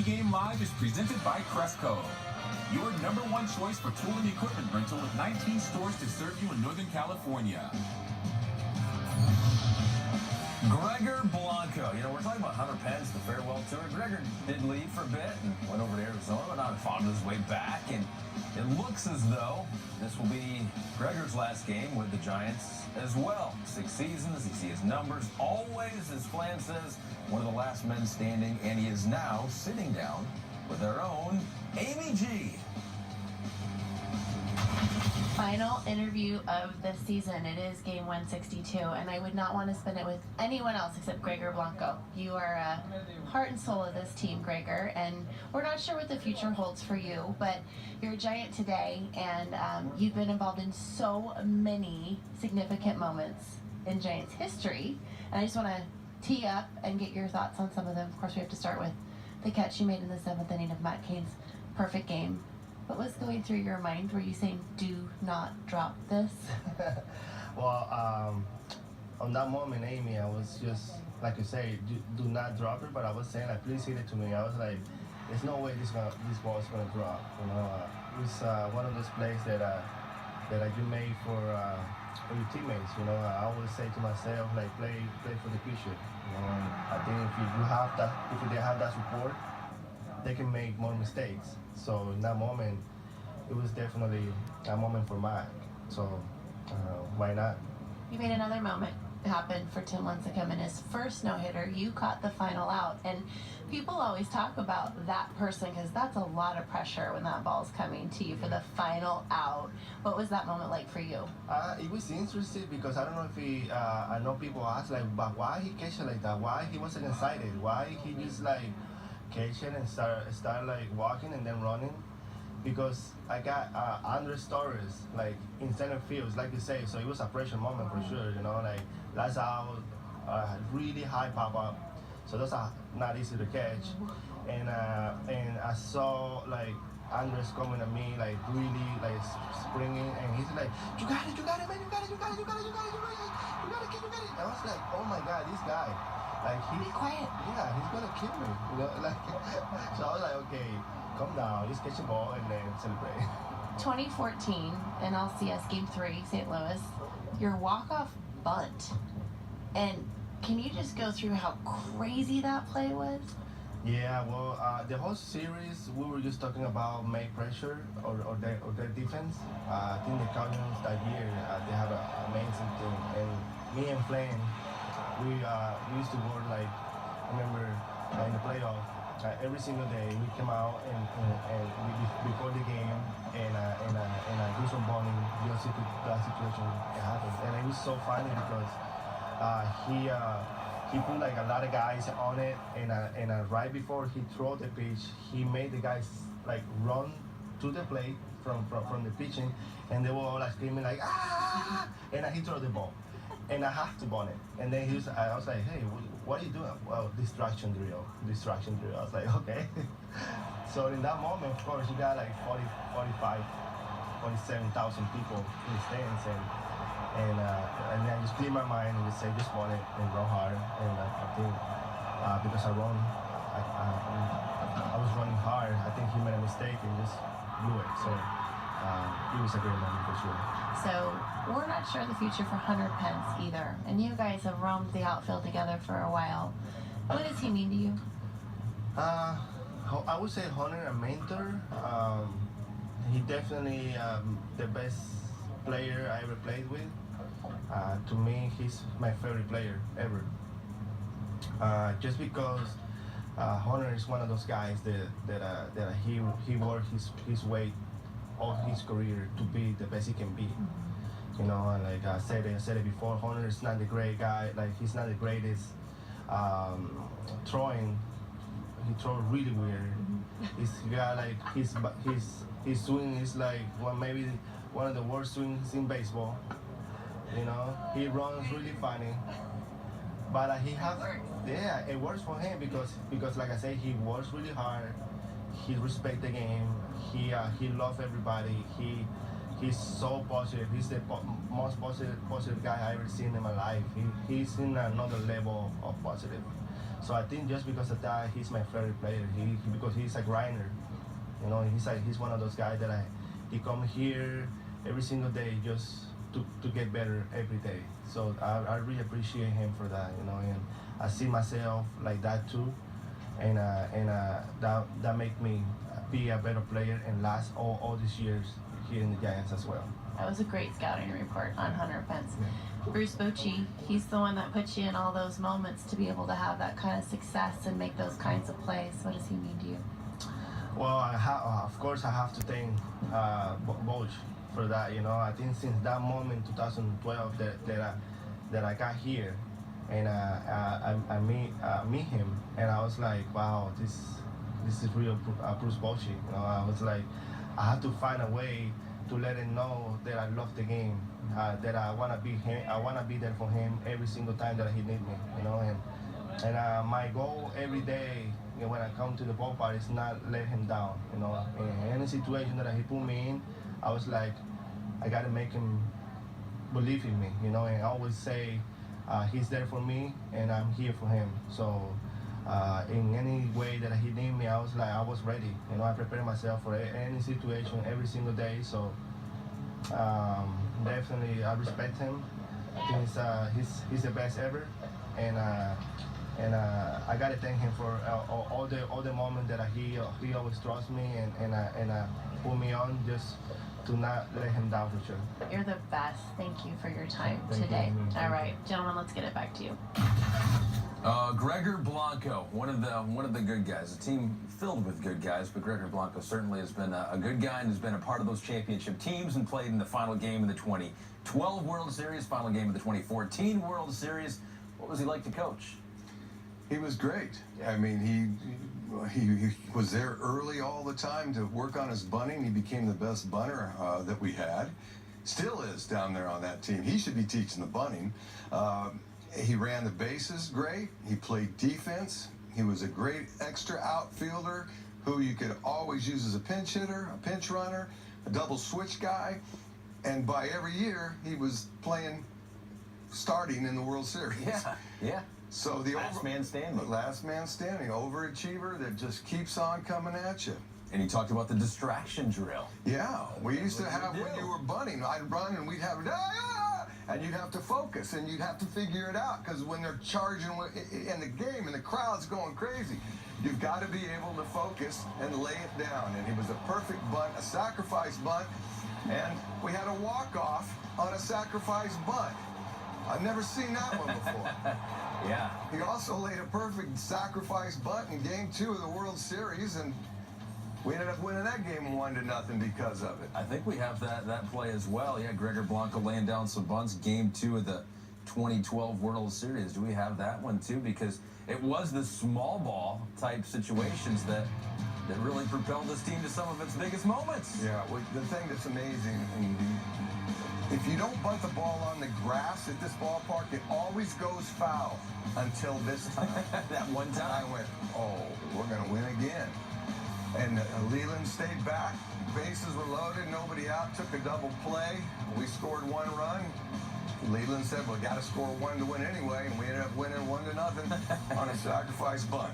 Pregame Live is presented by Cresco, your #1 choice for tool and equipment rental with 19 stores to serve you in Northern California. Gregor Blanco. You know, we're talking about Hunter Pence, the farewell tour. Gregor did leave for a bit and went over to Arizona, but not found his way back. And it looks as though this will be Gregor's last game with the Giants as well. 6 seasons, you see his numbers. Always, as Flan says, one of the last men standing, and he is now sitting down with our own Amy G. Final interview of the season. It is game 162, and I would not want to spend it with anyone else except Gregor Blanco. You are heart and soul of this team, Gregor, and we're not sure what the future holds for you, but you're a Giant today, and you've been involved in so many significant moments in Giants history, and I just want to tee up and get your thoughts on some of them. Of course, we have to start with the catch you made in the 7th inning of Matt Cain's perfect game. What was going through your mind? Were you saying, do not drop this? Well, on that moment, Amy, I was just, like you say, do not drop it, but I was saying, like, please hit it to me. I was like, there's no way this ball is going to drop. You know, it was one of those plays that you made for your teammates. You know, I always say to myself, like, play for the future. You know, and I think if they have that support, they can make more mistakes. So in that moment, it was definitely a moment for Mac. So why not? You made another moment happen for Tim Lincecum in his first no-hitter. You caught the final out, and people always talk about that person because that's a lot of pressure when that ball's coming to you for the final out. What was that moment like for you? It was interesting because I don't know if I know people ask like, but why he catch it like that? Why he wasn't excited? Why he just like catch it and start like walking and then running? Because I got Andres Torres like in center field, like you say, so it was a pressure moment for sure, you know, like that's out, really high pop up, so those are not easy to catch, and I saw like Andres coming at me like really like springing, and he's like, you got it, man, you got it. I was like, oh my God, this guy, like he's quiet. Yeah, he's gonna kill me, you know, like so I was like, okay, calm down, just catch the ball and then celebrate. 2014 in LCS Game 3, St. Louis, your walk-off bunt. And can you just go through how crazy that play was? Yeah, well, the whole series, we were just talking about make pressure or their defense. I think the Cardinals that year, they have an amazing team. And me and Flynn, we used to work like, I remember in the playoff, every single day we came out and we before the game and do some bonding just to that situation happened. And it was so funny because he put like a lot of guys on it, and right before he threw the pitch, he made the guys like run to the plate from the pitching, and they were all like screaming like ah, and he threw the ball, and I have to bond it. And then I was like, hey, what are you doing? Well, distraction drill. I was like, okay. So in that moment, of course, you got like 47,000 people in the stands, and then I just clear my mind and just say, just want it and run hard. And I think because I was running hard, I think he made a mistake and just blew it. So it was a great moment for sure. So we're not sure the future for Hunter Pence either. And you guys have roamed the outfield together for a while. What does he mean to you? I would say Hunter a mentor. He definitely the best player I ever played with. To me, he's my favorite player ever. Just because Hunter is one of those guys that he worked his way all his career to be the best he can be. You know, and like I said it before, Hunter is not the great guy. Like he's not the greatest throwing. He throws really weird. He's got like his swing is like maybe one of the worst swings in baseball. You know, he runs really funny, but it works for him because like I said, he works really hard. He respects the game. He loves everybody. He's so positive. He's the most positive guy I ever seen in my life. He's in another level of positive. So I think just because of that, he's my favorite player. Because he's a grinder. You know, he's one of those guys that he come here every single day just to get better every day. So I really appreciate him for that, you know, and I see myself like that too, and that make me be a better player and last all these years here in the Giants as well. That was a great scouting report on Hunter Pence. Yeah. Bruce Bochy, he's the one that puts you in all those moments to be able to have that kind of success and make those kinds of plays. What does he mean to you? Well, of course, I have to thank Boch for that. You know, I think since that moment, 2012, that I got here, and I meet him, and I was like, wow, this is real Bruce Bochy. You know, I was like, I had to find a way to let him know that I love the game, that I wanna be him, I wanna be there for him every single time that he need me. You know, and my goal every day, you know, when I come to the ballpark is not let him down. You know, in any situation that he put me in, I was like, I gotta make him believe in me. You know, and I always say he's there for me and I'm here for him. So in any way that he need me, I was ready. You know, I prepared myself for any situation every single day. So definitely I respect him. I think he's the best ever, and I gotta thank him for all the moments that he always trusts me and put me on just to not let him down for sure. You're the best. Thank you for your time Thank today. you. All right, gentlemen, let's get it back to you. Gregor Blanco, one of the good guys. A team filled with good guys, but Gregor Blanco certainly has been a good guy and has been a part of those championship teams and played in the final game of the 2012 World Series, final game of the 2014 World Series. What was he like to coach? He was great. I mean, he was there early all the time to work on his bunting. He became the best bunter that we had. Still is down there on that team. He should be teaching the bunting. He ran the bases great. He played defense. He was a great extra outfielder who you could always use as a pinch hitter, a pinch runner, a double switch guy. And by every year, he was starting in the World Series. Yeah. So the Last man standing. Last man standing, overachiever that just keeps on coming at you. And he talked about the distraction drill. Yeah, we used to What have did you when do? you were bunting, I'd run and we'd have and you'd have to focus and you'd have to figure it out because when they're charging in the game and the crowd's going crazy, you've got to be able to focus and lay it down. And he was a perfect bunt, a sacrifice bunt, and we had a walk-off on a sacrifice bunt. I've never seen that one before. Yeah. He also laid a perfect sacrifice bunt in Game 2 of the World Series, and we ended up winning that game 1-0 because of it. I think we have that play as well. Yeah, Gregor Blanco laying down some bunts, Game 2 of the 2012 World Series. Do we have that one too? Because it was the small ball type situations that really propelled this team to some of its biggest moments. Yeah, well, the thing that's amazing, if you don't bunt the ball on the grass at this ballpark, it always goes foul until this time. That one And I time. went, oh, we're going to win again. And Leland stayed back. Bases were loaded. Nobody out. Took a double play. We scored 1 run. Leland said, well, got to score 1 to win anyway. And we ended up winning 1-0 on a sacrifice bunt.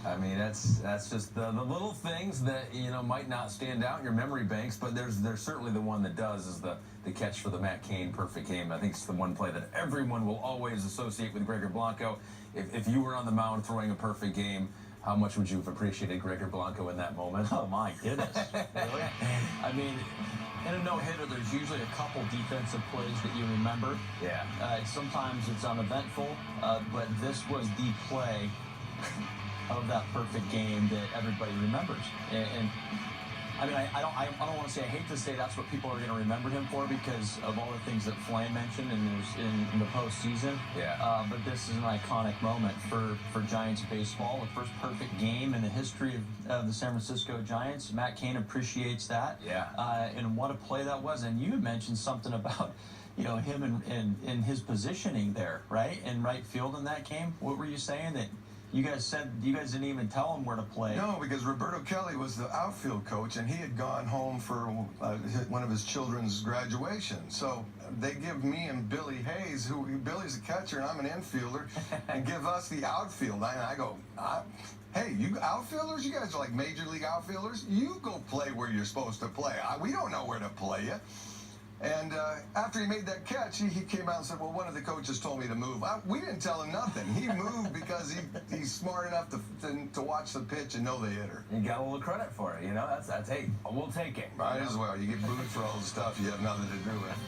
I mean, that's just the little things that, you know, might not stand out in your memory banks, but there's certainly the one that does is the catch for the Matt Cain perfect game. I think it's the one play that everyone will always associate with Gregor Blanco. If you were on the mound throwing a perfect game, how much would you have appreciated Gregor Blanco in that moment? Oh my goodness. Really? I mean, in a no-hitter, there's usually a couple defensive plays that you remember. Yeah. Sometimes it's uneventful, but this was the play of that perfect game that everybody remembers. And I mean, I don't want to say, I hate to say that's what people are going to remember him for because of all the things that Flan mentioned in the postseason. Yeah. But this is an iconic moment for Giants baseball, the first perfect game in the history of the San Francisco Giants. Matt Cain appreciates that. Yeah. And what a play that was. And you mentioned something about, you know, him and his positioning there, right? In right field in that game. What were you saying? That You guys didn't even tell him where to play. No, because Roberto Kelly was the outfield coach, and he had gone home for one of his children's graduation. So they give me and Billy Hayes, Billy's a catcher and I'm an infielder, and give us the outfield. And I go, hey, you outfielders, you guys are like major league outfielders. You go play where you're supposed to play. We don't know where to play you. And after he made that catch, he came out and said, well, one of the coaches told me to move. We didn't tell him nothing. He moved because he's smart enough to watch the pitch and know the hitter. You got a little credit for it, you know? That's hey, we'll take it. Might as well. You get booed for all the stuff you have nothing to do with.